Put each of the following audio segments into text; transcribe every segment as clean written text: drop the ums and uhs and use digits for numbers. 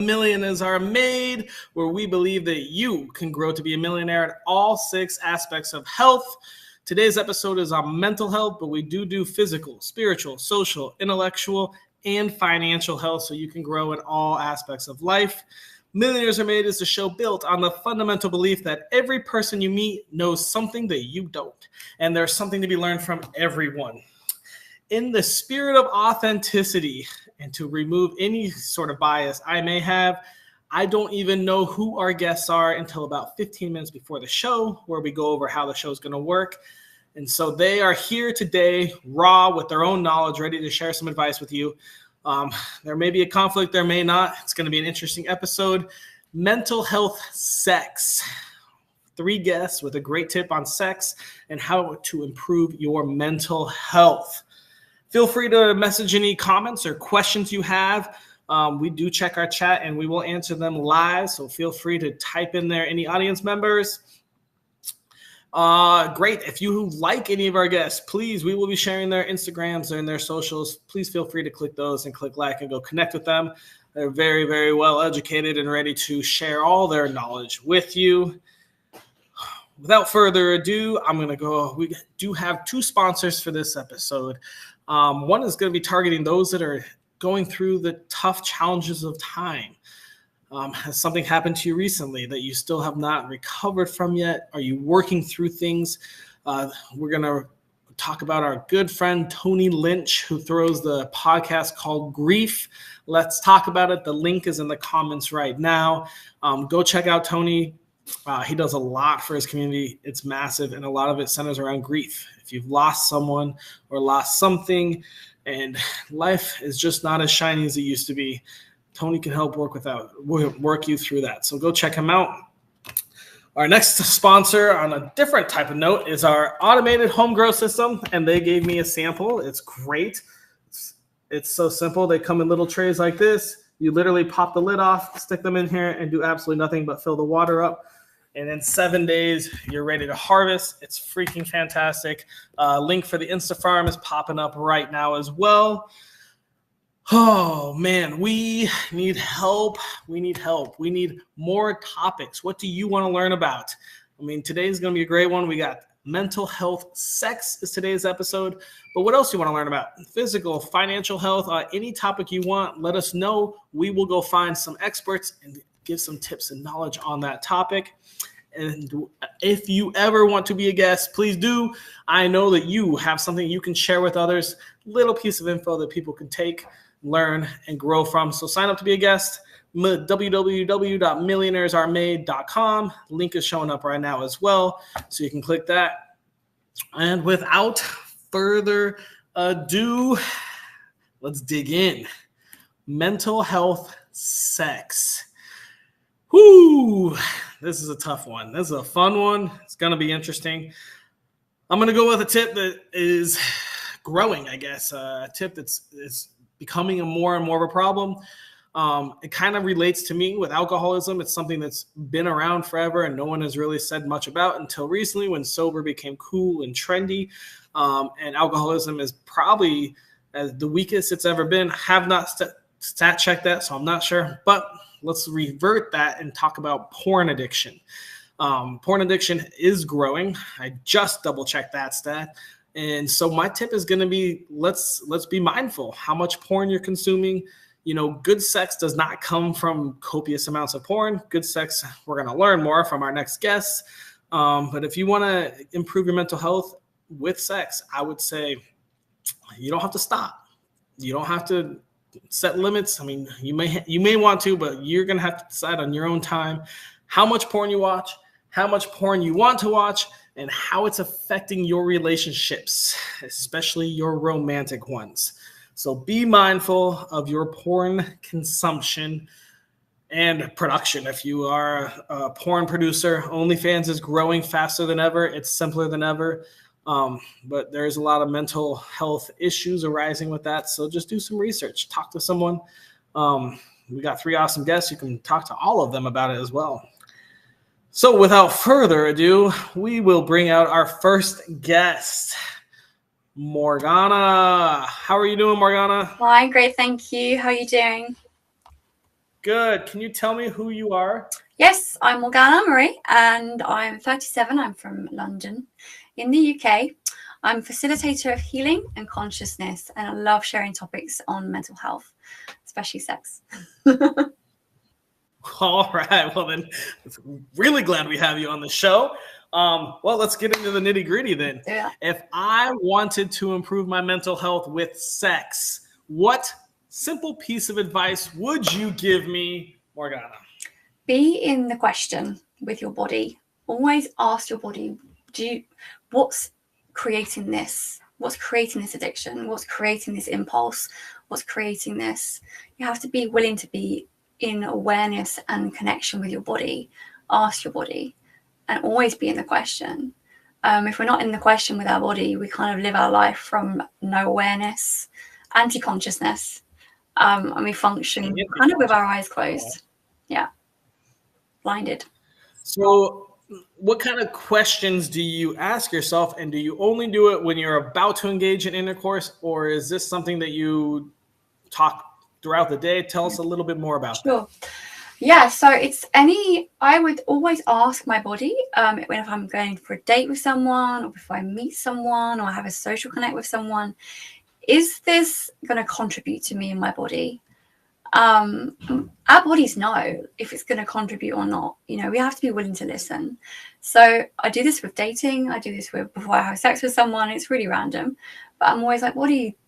Millionaires are made, where we believe that you can grow to be a millionaire at all 6 aspects of health. Today's episode is on mental health, but we do physical, spiritual, social, intellectual, and financial health, so you can grow in all aspects of life. Millionaires Are Made is a show built on the fundamental belief that every person you meet knows something that you don't, and there's something to be learned from everyone. In the spirit of authenticity and to remove any sort of bias I may have, I don't even know who our guests are until about 15 minutes before the show, where we go over how the show is going to work. And so they are here today, raw, with their own knowledge, ready to share some advice with you. There may be a conflict, there may not. It's going to be an interesting episode. Mental health, sex. 3 guests with a great tip on sex and how to improve your mental health. Feel free to message any comments or questions you have. We do check our chat and we will answer them live. So feel free to type in there any audience members. Great. If you like any of our guests, please, we will be sharing their Instagrams and their socials. Please feel free to click those and click like and go connect with them. They're very, very well educated and ready to share all their knowledge with you. Without further ado, I'm going to go. We do have 2 sponsors for this episode. One is going to be targeting those that are going through the tough challenges of time. Has something happened to you recently that you still have not recovered from yet? Are you working through things? We're going to talk about our good friend, Tony Lynch, who throws the podcast called Grief. Let's talk about it. The link is in the comments right now. Go check out Tony. He does a lot for his community. It's massive, and a lot of it centers around grief. If you've lost someone or lost something and life is just not as shiny as it used to be, Tony can help work you through that. So go check him out. Our next sponsor, on a different type of note, is our automated home grow system, and they gave me a sample. It's great. It's so simple. They come in little trays like this. You literally pop the lid off, stick them in here, and do absolutely nothing but fill the water up. And in 7 days, you're ready to harvest. It's freaking fantastic. Link for the Insta Farm is popping up right now as well. Oh, man, we need help. We need help. We need more topics. What do you want to learn about? I mean, today's going to be a great one. We got mental health. Sex is today's episode. But what else do you want to learn about? Physical, financial health, any topic you want, let us know. We will go find some experts and give some tips and knowledge on that topic. And if you ever want to be a guest, please do. I know that you have something you can share with others, little piece of info that people can take, learn, and grow from. So sign up to be a guest. www.millionairesaremade.com. Link is showing up right now as well, so you can click that. And without further ado, let's dig in. Mental health, sex. Whoo, this is a tough one. This is a fun one. It's going to be interesting. I'm going to go with a tip that is growing, I guess, a tip is becoming more and more of a problem. It kind of relates to me with alcoholism. It's something that's been around forever and no one has really said much about until recently, when sober became cool and trendy. And alcoholism is probably the weakest it's ever been. I have not stat checked that, so I'm not sure. But let's revert that and talk about porn addiction. Porn addiction is growing. I just double checked that stat. And so my tip is going to be, let's be mindful how much porn you're consuming. You know, good sex does not come from copious amounts of porn. Good sex, we're going to learn more from our next guests. But if you want to improve your mental health with sex, I would say you don't have to stop. You don't have to set limits. I mean, you may want to, but you're going to have to decide on your own time how much porn you watch, how much porn you want to watch, and how it's affecting your relationships, especially your romantic ones. So be mindful of your porn consumption and production. If you are a porn producer, OnlyFans is growing faster than ever. It's simpler than ever. But there's a lot of mental health issues arising with that. So just do some research. Talk to someone. We got 3 awesome guests. You can talk to all of them about it as well. So without further ado, we will bring out our first guest, Morgana. How are you doing, Morgana? Well, I'm great, thank you. How are you doing? Good. Can you tell me who you are? Yes, I'm Morgana Marie, and I'm 37. I'm from London in the UK. I'm a facilitator of healing and consciousness, and I love sharing topics on mental health, especially sex. All right. Well, then, really glad we have you on the show. Well, let's get into the nitty gritty then. Yeah. If I wanted to improve my mental health with sex, what simple piece of advice would you give me, Morgana? Be in the question with your body. Always ask your body, what's creating this? What's creating this addiction? What's creating this impulse? What's creating this? You have to be willing to be in awareness and connection with your body. Ask your body and always be in the question. If we're not in the question with our body, we kind of live our life from no awareness, anti-consciousness, and we function kind of with our eyes closed. Yeah. Blinded. So, what kind of questions do you ask yourself, and do you only do it when you're about to engage in intercourse, or is this something that you talk throughout the day? Tell us a little bit more about that. Sure. Yeah, so I would always ask my body if I'm going for a date with someone, or if I meet someone, or have a social connect with someone, is this going to contribute to me and my body? Our bodies know if it's going to contribute or not. We have to be willing to listen. So I do this with dating. I do this before I have sex with someone. It's really random, but I'm always like,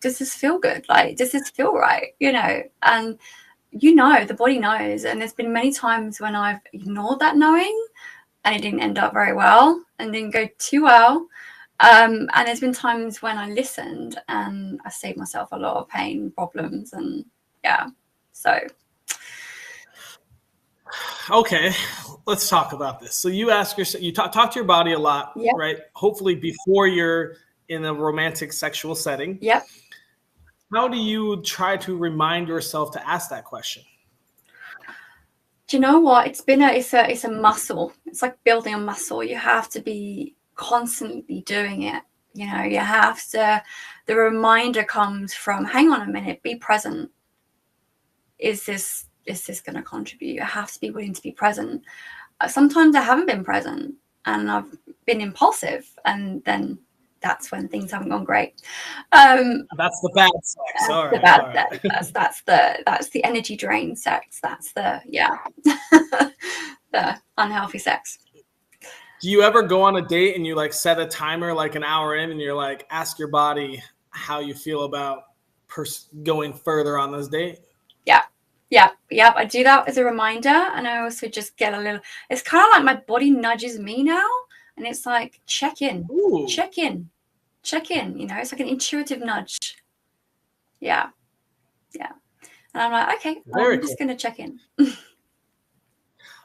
does this feel good? Like, does this feel right? And the body knows. And there's been many times when I've ignored that knowing and it didn't end up very well and didn't go too well. And there's been times when I listened and I saved myself a lot of pain, problems, and yeah. So. Okay, let's talk about this. So you ask yourself, you talk to your body a lot, Yep. right? Hopefully before you're in a romantic sexual setting. Yep. How do you try to remind yourself to ask that question? Do you know what? It's a muscle. It's like building a muscle. You have to be constantly doing it. You have to, the reminder comes from, hang on a minute, be present. Is this going to contribute? You have to be willing to be present. Sometimes I haven't been present and I've been impulsive, and then that's when things haven't gone great. That's the bad sex. All right. That's the energy drain sex. That's the the unhealthy sex. Do you ever go on a date and you like set a timer like an hour in and you're like, ask your body how you feel about going further on this date? Yeah. I do that as a reminder, and I also just get a little. It's kind of like my body nudges me now, and it's like check in. It's like an intuitive nudge. Yeah. And I'm like, okay, I'm just going to check in.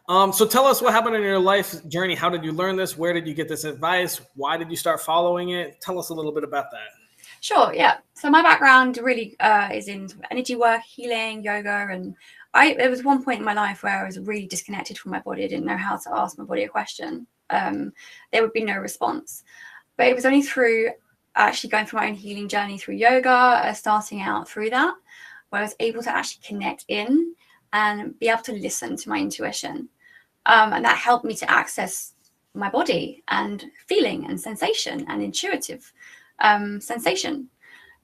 So tell us what happened in your life journey. How did you learn this? Where did you get this advice? Why did you start following it? Tell us a little bit about that. Sure, yeah. So my background really is in energy work, healing, yoga, and there was one point in my life where I was really disconnected from my body. I didn't know how to ask my body a question. There would be no response. But it was only through actually going through my own healing journey through yoga, starting out through that, where I was able to actually connect in and be able to listen to my intuition. And that helped me to access my body and feeling and sensation and intuitive sensation,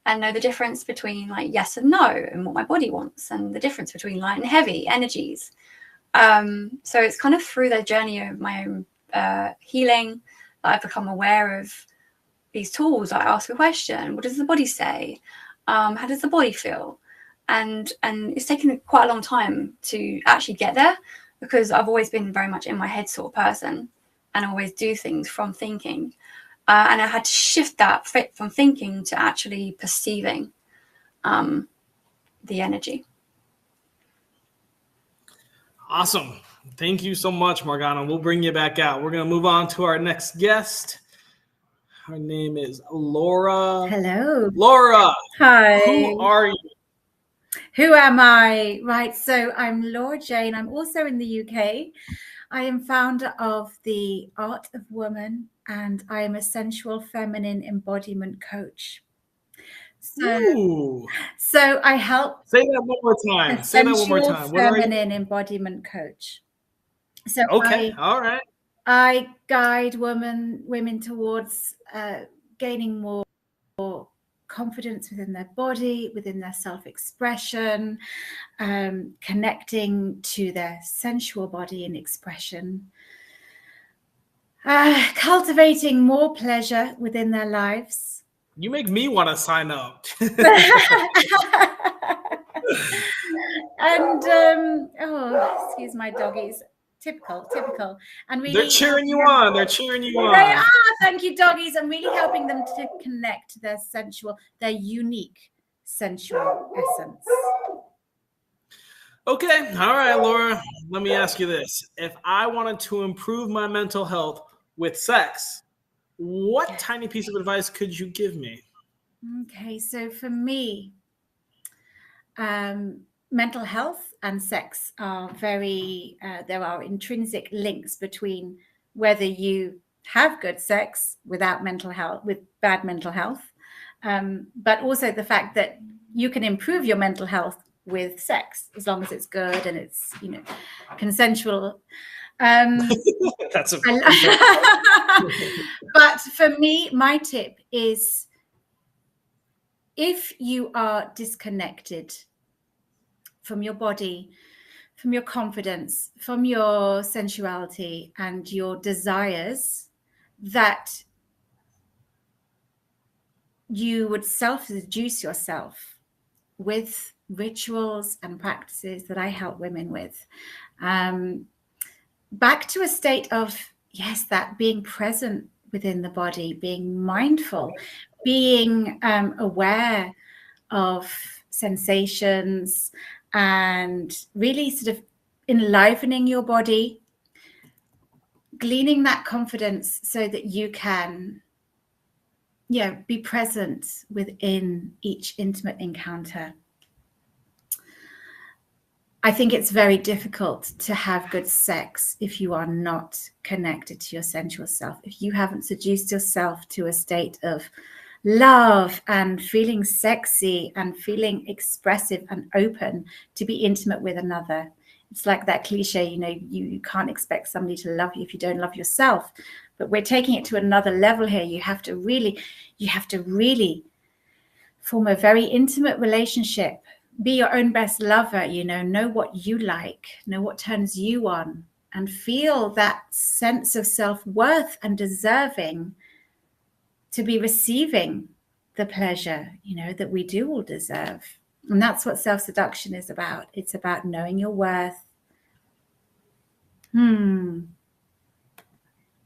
and know the difference between like yes and no, and what my body wants, and the difference between light and heavy energies. So it's kind of through the journey of my own healing that I've become aware of these tools. I ask a question: what does the body say? How does the body feel? And it's taken quite a long time to actually get there, because I've always been very much in my head sort of person and always do things from thinking. And I had to shift that from thinking to actually perceiving the energy. Awesome. Thank you so much, Morgana. We'll bring you back out. We're going to move on to our next guest. Her name is Laura. Hello. Laura. Hi. Who are you? Who am I? Right. So I'm Laura Jane. I'm also in the UK. I am founder of the Art of Woman, and I am a sensual feminine embodiment coach. Ooh. So I help. Say that one more time. Say that one more Sensual time. What are you? feminine embodiment coach. So Okay. All right. I guide women towards gaining more confidence within their body, within their self-expression, connecting to their sensual body and expression, cultivating more pleasure within their lives. You make me want to sign up. And oh, excuse my doggies. Typical. And really, They're cheering you on. They're cheering you on. They are. Thank you, doggies. I'm really helping them to connect to their sensual, their unique sensual essence. Okay. All right, Laura. Let me ask you this. If I wanted to improve my mental health with sex, what tiny piece of advice could you give me? Okay. So for me, mental health and sex are very, there are intrinsic links between whether you have good sex without mental health, with bad mental health, but also the fact that you can improve your mental health with sex as long as it's good and it's, you know, consensual. That's a but for me, my tip is, if you are disconnected from your body, from your confidence, from your sensuality and your desires, that you would self-seduce yourself with rituals and practices that I help women with, back to a state of, yes, that being present within the body, being mindful, being aware of sensations, and really sort of enlivening your body, gleaning that confidence so that you can, be present within each intimate encounter. I think it's very difficult to have good sex if you are not connected to your sensual self, if you haven't seduced yourself to a state of love and feeling sexy and feeling expressive and open to be intimate with another. It's like that cliche, you can't expect somebody to love you if you don't love yourself. But we're taking it to another level here. You have to really form a very intimate relationship. Be your own best lover, know what you like, know what turns you on, and feel that sense of self-worth and deserving to be receiving the pleasure, that we do all deserve. And that's what self-seduction is about. It's about knowing your worth.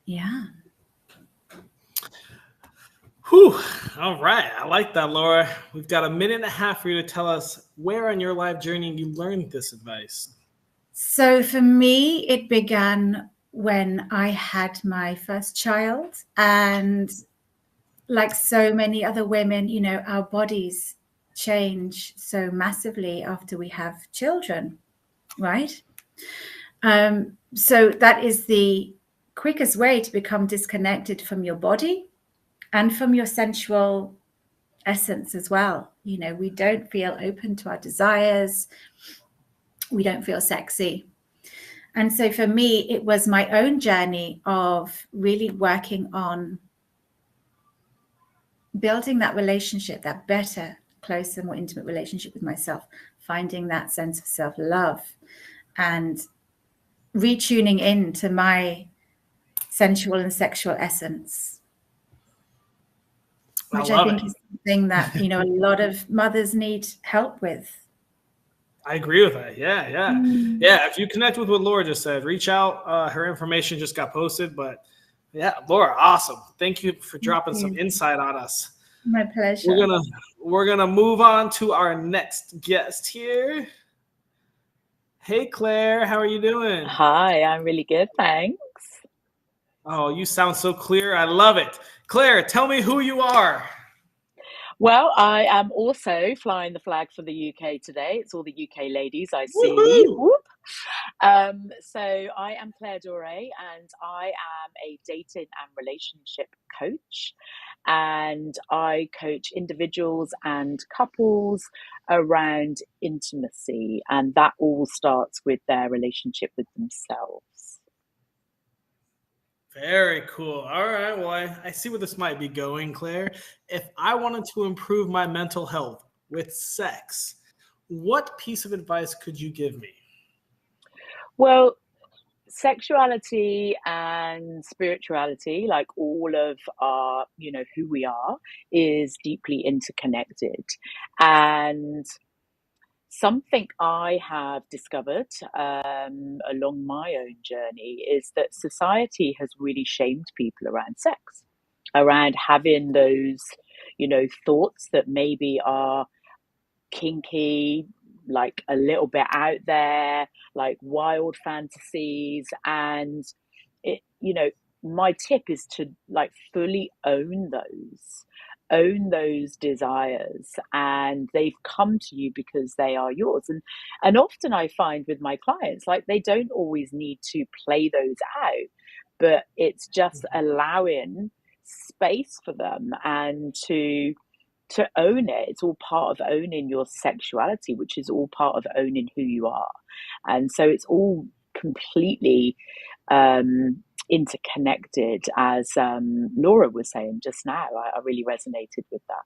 Yeah. Whew. All right. I like that, Laura. We've got a minute and a half for you to tell us where on your life journey you learned this advice. So for me, it began when I had my first child. And like so many other women, our bodies change so massively after we have children, right? So that is the quickest way to become disconnected from your body and from your sensual essence as well. We don't feel open to our desires. We don't feel sexy. And so for me, it was my own journey of really working on building that relationship, that better, closer, more intimate relationship with myself, finding that sense of self-love and retuning in to my sensual and sexual essence, which I think is something that, a lot of mothers need help with. I agree with that. Yeah. If you connect with what Laura just said, reach out. Her information just got posted, but yeah, Laura, awesome. Thank you for dropping some insight on us. My pleasure. We're gonna move on to our next guest here. Hey, Claire, how are you doing? Hi, I'm really good, thanks. Oh, you sound so clear. I love it. Claire, tell me who you are. Well, I am also flying the flag for the UK today. It's all the UK ladies I see. So I am Claire Doré, and I am a dating and relationship coach. and I coach individuals and couples around intimacy, and that all starts with their relationship with themselves. Very cool. All right. Well, I see where this might be going, Claire. If I wanted to improve my mental health with sex, what piece of advice could you give me? Well, sexuality and spirituality, like all of our, who we are, is deeply interconnected. And something I have discovered along my own journey is that society has really shamed people around sex, around having those, thoughts that maybe are kinky, like a little bit out there, like wild fantasies. And my tip is to like fully own those desires, and they've come to you because they are yours. And often I find with my clients, like, they don't always need to play those out, but it's just allowing space for them and to own it. It's all part of owning your sexuality, which is all part of owning who you are. And so it's all completely interconnected, as Laura was saying just now. I really resonated with that.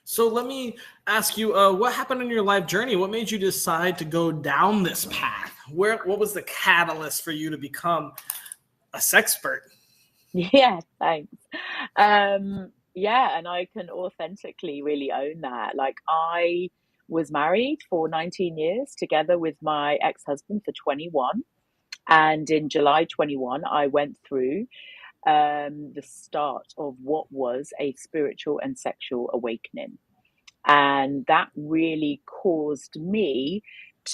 So let me ask you, what happened in your life journey? What made you decide to go down this path? What was the catalyst for you to become a sexpert? Yeah, thanks. Yeah, and I can authentically really own that. Like, I was married for 19 years together with my ex-husband for 21. And in July 21, I went through the start of what was a spiritual and sexual awakening. And that really caused me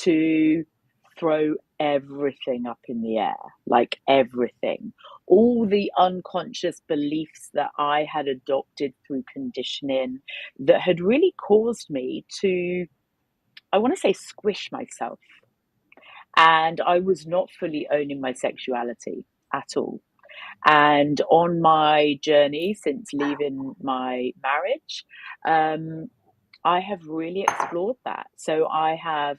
to throw everything up in the air, like everything. All the unconscious beliefs that I had adopted through conditioning that had really caused me to, I want to say, squish myself. And I was not fully owning my sexuality at all. And on my journey since leaving my marriage, I have really explored that. So I have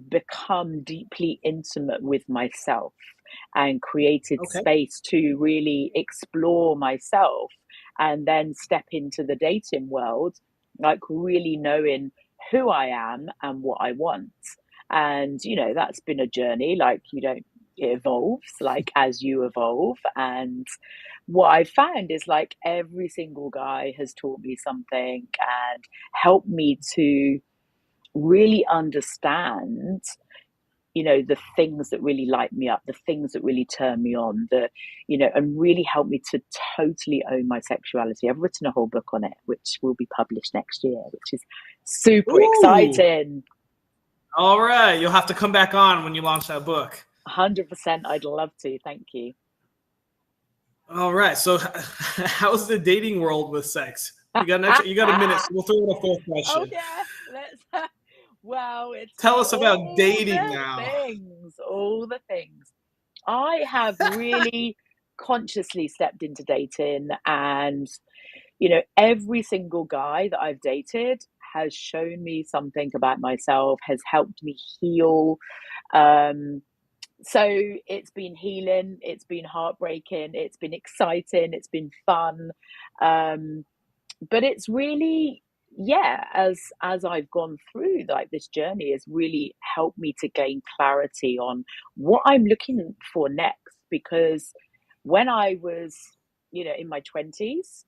become deeply intimate with myself and created space to really explore myself, and then step into the dating world, like really knowing who I am and what I want. And, that's been a journey. Like, it evolves, like, as you evolve. And what I found is, like, every single guy has taught me something and helped me to really understand, the things that really light me up, the things that really turn me on, and really help me to totally own my sexuality. I've written a whole book on it, which will be published next year, which is super exciting. All right. You'll have to come back on when you launch that book. 100%. I'd love to. Thank you. All right. So how's the dating world with sex? You got a minute, so we'll throw in a fourth question. Oh, yeah. Well, tell us about dating now. All the things. I have really consciously stepped into dating, and, every single guy that I've dated has shown me something about myself, has helped me heal. So it's been healing, it's been heartbreaking, it's been exciting, it's been fun. But it's really, as I've gone through, like, this journey has really helped me to gain clarity on what I'm looking for next. Because when I was, in my 20s,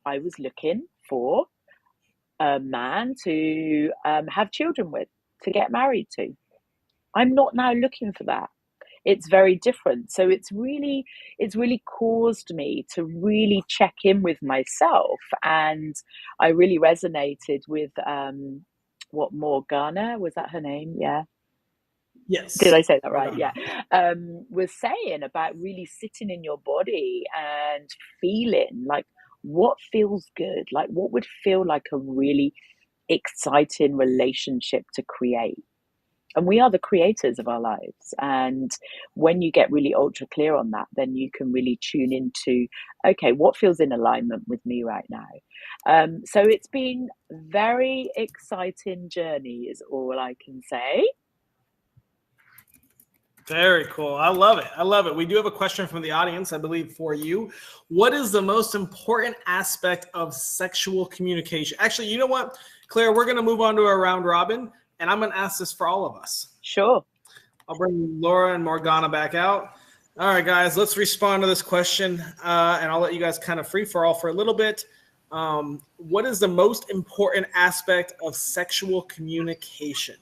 I was looking for a man to have children with, to get married to. I'm not now looking for that. It's very different. So it's really caused me to really check in with myself. And I really resonated with what Morgana, was that her name? Yeah. Yes. Did I say that right? Yeah. Was saying about really sitting in your body and feeling like what feels good, like what would feel like a really exciting relationship to create. And we are the creators of our lives. And when you get really ultra clear on that, then you can really tune into, okay, what feels in alignment with me right now? So it's been very exciting journey is all I can say. Very cool. I love it. I love it. We do have a question from the audience, I believe, for you. What is the most important aspect of sexual communication? Actually, you know what, Claire, we're going to move on to a round robin, and I'm going to ask this for all of us. Sure. I'll bring Laura and Morgana back out. All right, guys, let's respond to this question, and I'll let you guys kind of free for all for a little bit. What is the most important aspect of sexual communication?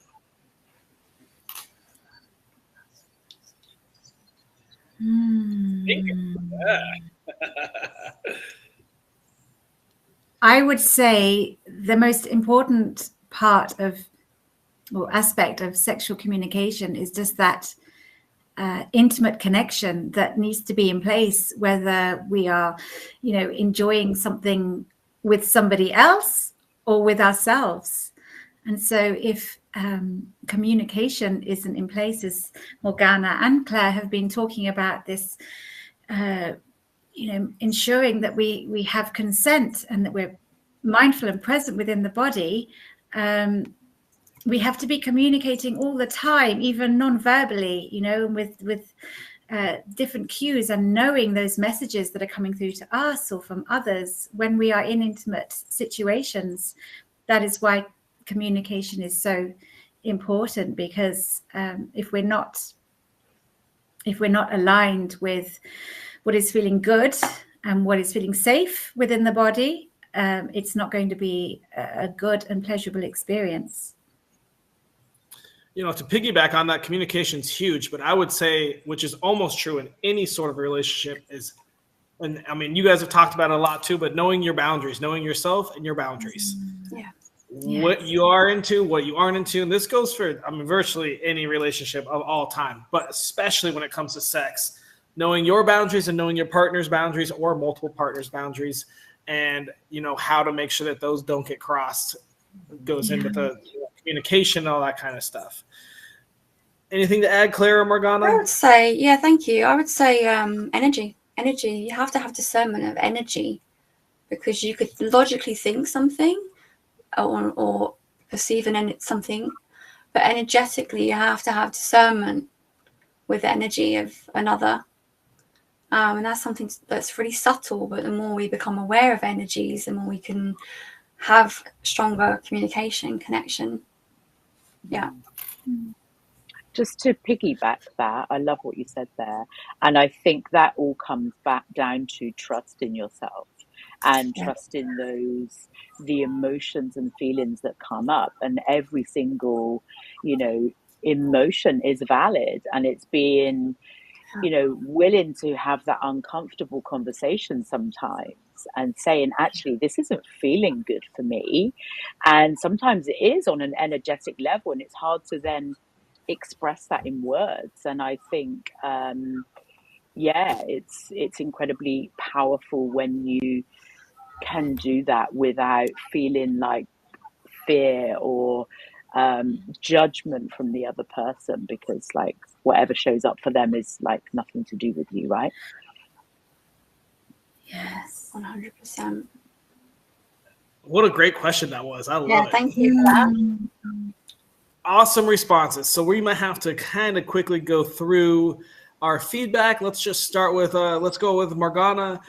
I would say the most important part of or aspect of sexual communication is just that intimate connection that needs to be in place, whether we are, enjoying something with somebody else or with ourselves. And so if communication isn't in place, as Morgana and Claire have been talking about this, ensuring that we have consent and that we're mindful and present within the body, we have to be communicating all the time, even non-verbally, with different cues, and knowing those messages that are coming through to us or from others when we are in intimate situations. That is why communication is so important, because if we're not aligned with what is feeling good and what is feeling safe within the body, it's not going to be a good and pleasurable experience. To piggyback on that, communication is huge, but I would say, which is almost true in any sort of relationship, is, and I mean, you guys have talked about it a lot too, but knowing your boundaries, knowing yourself and your boundaries. Yeah. What you are into, what you aren't into. And this goes for, virtually any relationship of all time, but especially when it comes to sex, knowing your boundaries and knowing your partner's boundaries or multiple partners' boundaries, and, how to make sure that those don't get crossed goes into the communication, all that kind of stuff. Anything to add, Claire or Morgana? I would say, yeah, thank you. I would say energy. You have to have discernment of energy, because you could logically think something or perceive something, but energetically you have to have discernment with the energy of another. And that's something that's really subtle, but the more we become aware of energies, the more we can have stronger communication, connection. Yeah. Just to piggyback that, I love what you said there. And I think that all comes back down to trust in yourself and trust in the emotions and feelings that come up. And every single, emotion is valid, and it's being, willing to have that uncomfortable conversation sometimes and saying, actually, this isn't feeling good for me. And sometimes it is on an energetic level, and it's hard to then express that in words. And I think it's incredibly powerful when you can do that without feeling like fear or judgment from the other person, because like whatever shows up for them is like nothing to do with you, right? Yes, 100%. What a great question that was. I love it. Thank you for that. Awesome responses. So we might have to kind of quickly go through our feedback. Let's just start with, let's go with Morgana.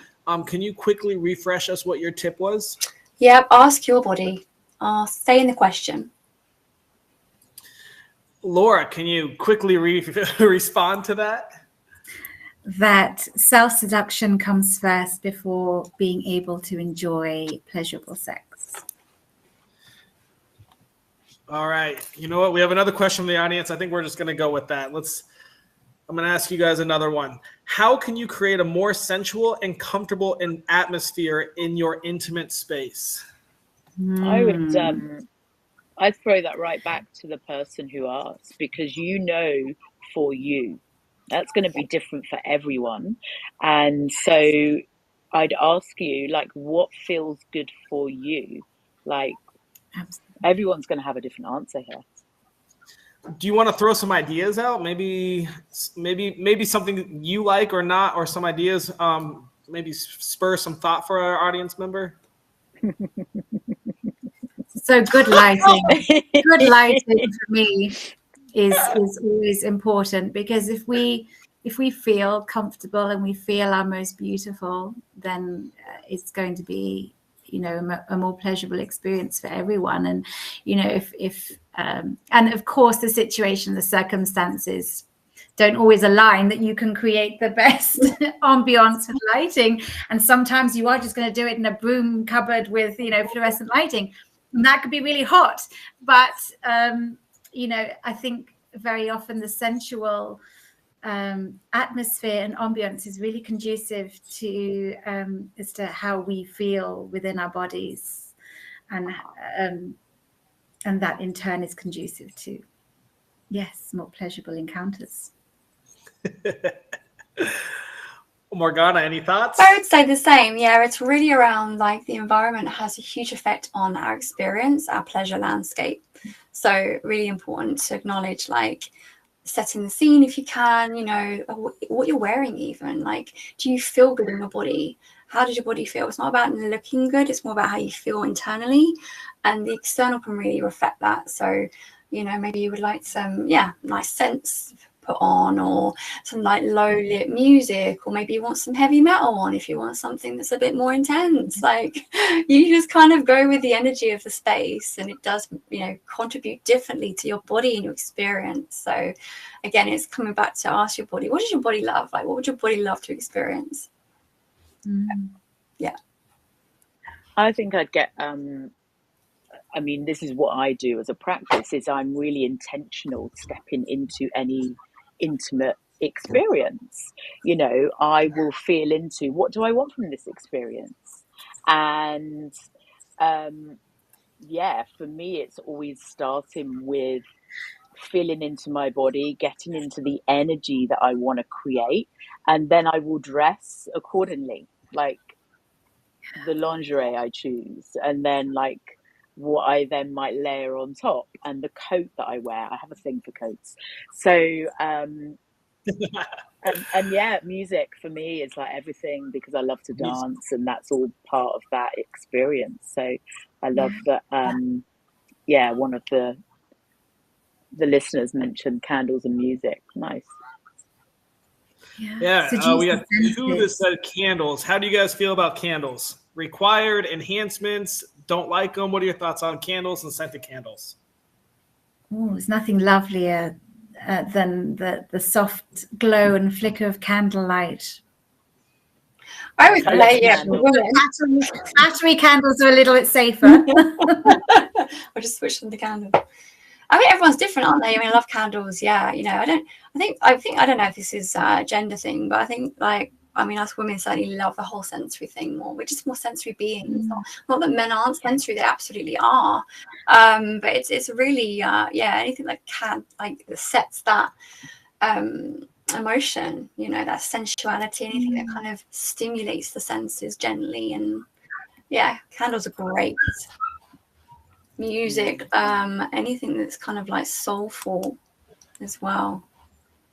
Can you quickly refresh us what your tip was? Yeah, ask your body. Stay in the question. Laura, can you quickly respond to that? That self-seduction comes first before being able to enjoy pleasurable sex. All right. You know what? We have another question from the audience. I think we're just going to go with that. I'm going to ask you guys another one. How can you create a more sensual and comfortable atmosphere in your intimate space? I'd throw that right back to the person who asked, because for you, that's going to be different for everyone. And so I'd ask you, like, what feels good for you? Like, everyone's going to have a different answer here. do you want to throw some ideas out? Maybe something you like or not, or some ideas. Maybe spur some thought for our audience member. So good lighting. Good lighting for me is always important, because if we feel comfortable and we feel our most beautiful, then it's going to be, you know, a more pleasurable experience for everyone. And, you know, if and of course the situation, the circumstances don't always align that you can create the best ambiance with lighting. And sometimes you are just going to do it in a broom cupboard with, you know, fluorescent lighting. And that could be really hot. But, you know, I think very often the sensual atmosphere and ambience is really conducive to as to how we feel within our bodies. And that in turn is conducive to, yes, more pleasurable encounters. Morgana, any thoughts? I would say the same. Yeah, it's really around like the environment has a huge effect on our experience, our pleasure landscape. So really important to acknowledge, like, setting the scene if you can, you know, what you're wearing even. Like, do you feel good in your body? How does your body feel? It's not about looking good. It's more about how you feel internally. And the external can really reflect that. So, you know, maybe you would like some, nice scents put on, or some like low lit music, or maybe you want some heavy metal on if you want something that's a bit more intense. Like, you just kind of go with the energy of the space, and it does, you know, contribute differently to your body and your experience. So again, it's coming back to ask your body, what does your body love? Like, what would your body love to experience? Yeah, I think I'd get I mean, this is what I do as a practice, is I'm really intentional stepping into any intimate experience. You know, I will feel into, what do I want from this experience? And for me, it's always starting with feeling into my body, getting into the energy that I want to create, and then I will dress accordingly, like the lingerie I choose, and then like what I then might layer on top, and the coat that I wear. I have a thing for coats. So and music for me is like everything, because I love to dance, and that's all part of that experience. So I love that one of the listeners mentioned candles and music. Nice. Yeah, we have two that said candles. How do you guys feel about candles? Required, enhancements, don't like them? What are your thoughts on candles and scented candles? Oh, there's nothing lovelier than the soft glow and flicker of candlelight. I would say, battery candles are a little bit safer. Or just switch them to candles. I mean, everyone's different, aren't they? I mean, I love candles. Yeah, you know, I don't know if this is a gender thing, but I think, like, I mean, us women certainly love the whole sensory thing more. We're just more sensory beings. Not that men aren't sensory; they absolutely are. But it's really, anything that sets that emotion. You know, that sensuality, anything that kind of stimulates the senses gently. And yeah, candles are great. Music, anything that's kind of like soulful as well,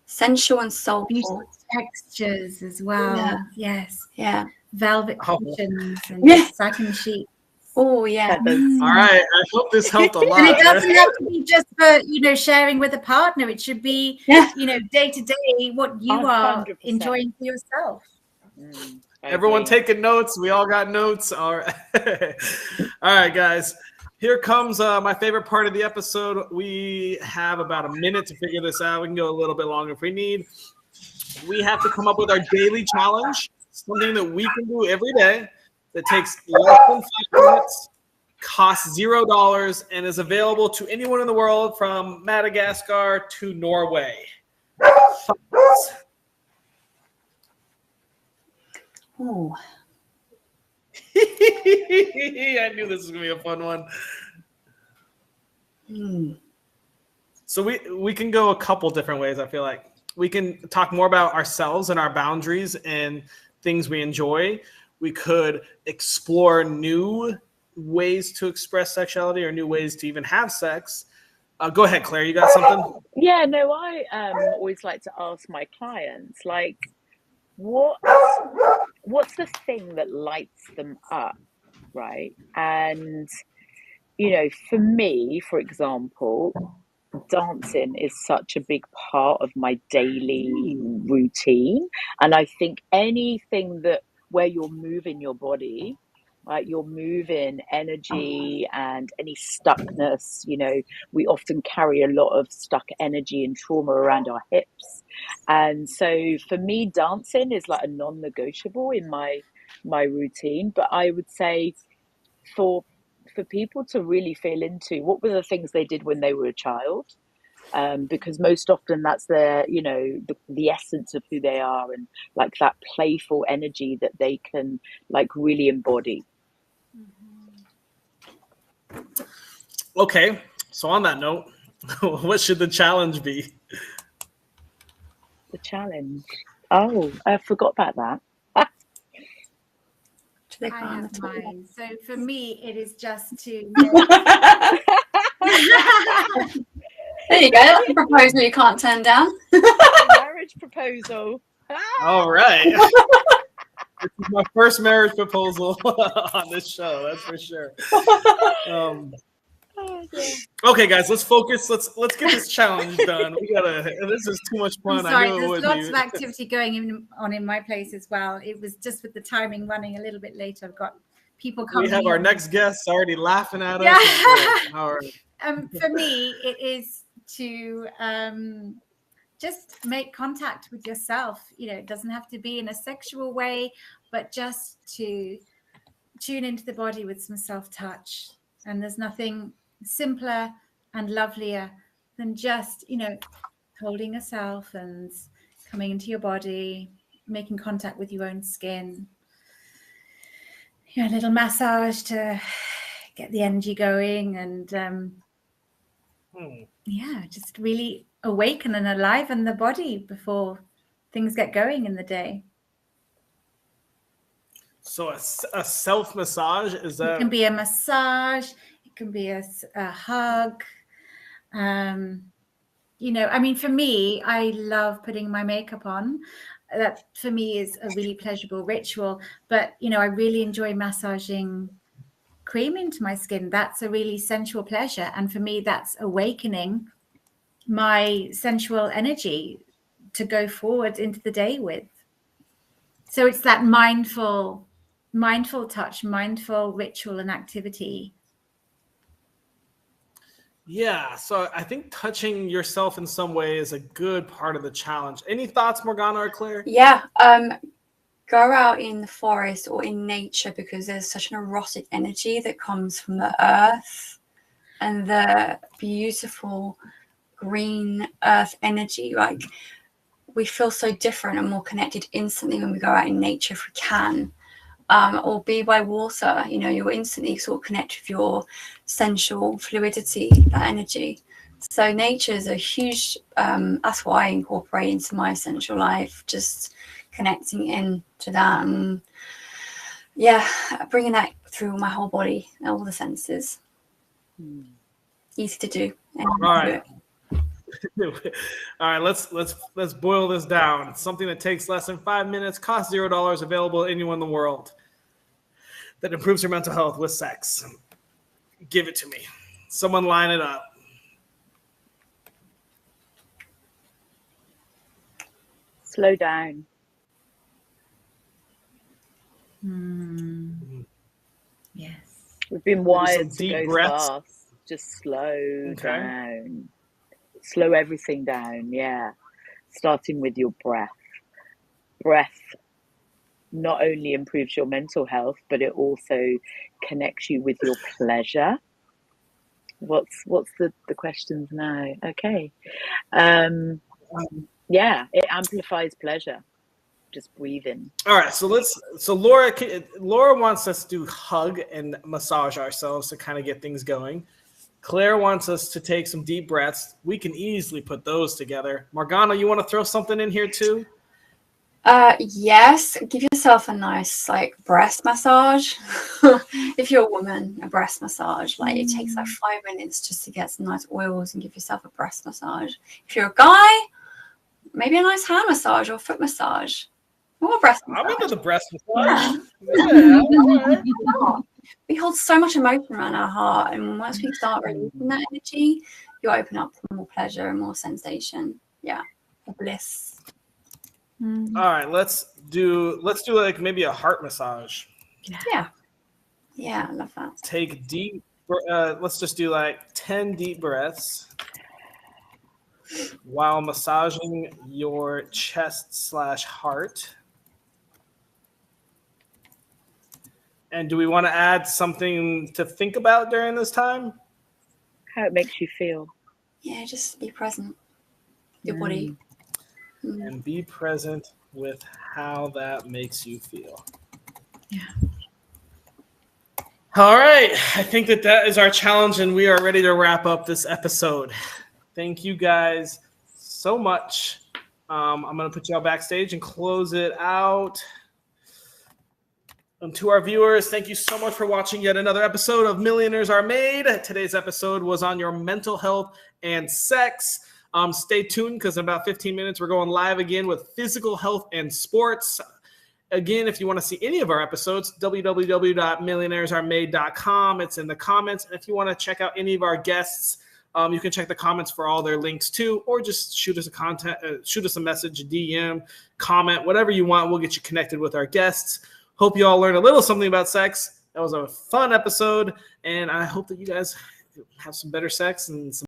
sensual and soulful. Beautiful textures as well. Yeah. Velvet cushions and satin sheets. Oh yeah. All right, I hope this helped a lot. And it doesn't have to be just for, you know, sharing with a partner. It should be, you know, day to day what you 100%. Are enjoying for yourself. Everyone taking notes. We all got notes. All right. All right, guys. Here comes my favorite part of the episode. We have about a minute to figure this out. We can go a little bit longer if we need. We have to come up with our daily challenge, something that we can do every day that takes less than 5 minutes, costs $0, and is available to anyone in the world from Madagascar to Norway. Oh. I knew this was gonna be a fun one. So we can go a couple different ways. I feel like we can talk more about ourselves and our boundaries and things we enjoy. We could explore new ways to express sexuality or new ways to even have sex. Go ahead, Claire. You got something? Yeah, no, I always like to ask my clients, like, what's the thing that lights them up, right? And for me, for example, dancing is such a big part of my daily routine. And I think anything where you're moving your body, right, you're moving energy and any stuckness, we often carry a lot of stuck energy and trauma around our hips. And so for me, dancing is like a non-negotiable in my routine. But I would say for people to really feel into what were the things they did when they were a child, because most often that's their, the essence of who they are, and like that playful energy that they can like really embody. Okay, so on that note, what should the challenge be? The challenge. Oh, I forgot about that. I have mine. So for me, it is just to. There you go. That's a proposal you can't turn down. Marriage proposal. All right. This is my first marriage proposal on this show. That's for sure. Okay, guys, let's focus. Let's get this challenge done. This is too much fun. I'm sorry, there's lots of activity going on in my place as well. It was just with the timing running a little bit late. I've got people coming. We have our next guests already laughing at us. Yeah. All right. For me, it is to just make contact with yourself. It doesn't have to be in a sexual way, but just to tune into the body with some self-touch. And there's nothing simpler and lovelier than just, holding yourself and coming into your body, making contact with your own skin. A little massage to get the energy going, and just really awaken and aliven the body before things get going in the day. So a self massage, is that? It can be a massage. It can be a hug. For me, I love putting my makeup on. That for me is a really pleasurable ritual. But I really enjoy massaging cream into my skin. That's a really sensual pleasure, and for me, that's awakening my sensual energy to go forward into the day with. So it's that mindful touch, mindful ritual and activity. Yeah, so I think touching yourself in some way is a good part of the challenge. Any thoughts, Morgana or Claire? Yeah, go out in the forest or in nature, because there's such an erotic energy that comes from the earth and the beautiful green earth energy. Like, we feel so different and more connected instantly when we go out in nature if we can. Or be by water, you'll instantly sort of connect with your sensual fluidity, that energy. So nature is a huge, that's what I incorporate into my sensual life, just connecting into that and bringing that through my whole body, all the senses. Easy to do. All right. All right, let's boil this down. Something that takes less than 5 minutes, costs $0, available to anyone in the world, that improves your mental health with sex. Give it to me. Someone line it up. Slow down. Yes. We've been wired to go breaths. fast. Just slow down. Slow everything down, yeah. Starting with your breath. Breath not only improves your mental health, but it also connects you with your pleasure. What's the questions now? Okay. It amplifies pleasure. Just breathing. All right, so Laura wants us to hug and massage ourselves to kind of get things going. Claire wants us to take some deep breaths. We can easily put those together. Morgana, you want to throw something in here too? Yes, give yourself a nice like breast massage. If you're a woman, a breast massage, like it takes like 5 minutes just to get some nice oils and give yourself a breast massage. If you're a guy, maybe a nice hand massage or foot massage or a breast massage. I'm into the breast massage. Yeah. Yeah. We hold so much emotion around our heart, and once we start releasing that energy, you open up for more pleasure and more sensation. Yeah, bliss. All right, let's do like maybe a heart massage. Yeah, I love that. Take deep. Let's just do like 10 deep breaths while massaging your chest/heart. And do we want to add something to think about during this time? How it makes you feel. Yeah, just be present with your body. And be present with how that makes you feel. Yeah. All right. I think that is our challenge, and we are ready to wrap up this episode. Thank you guys so much. I'm going to put you all backstage and close it out. And to our viewers, thank you so much for watching yet another episode of Millionaires Are Made. Today's episode was on your mental health and sex. Stay tuned because in about 15 minutes, we're going live again with physical health and sports. Again, if you want to see any of our episodes, www.millionairesaremade.com. It's in the comments. And if you want to check out any of our guests, you can check the comments for all their links too, or just shoot us a message, DM, comment, whatever you want. We'll get you connected with our guests. Hope you all learned a little something about sex. That was a fun episode, and I hope that you guys have some better sex and some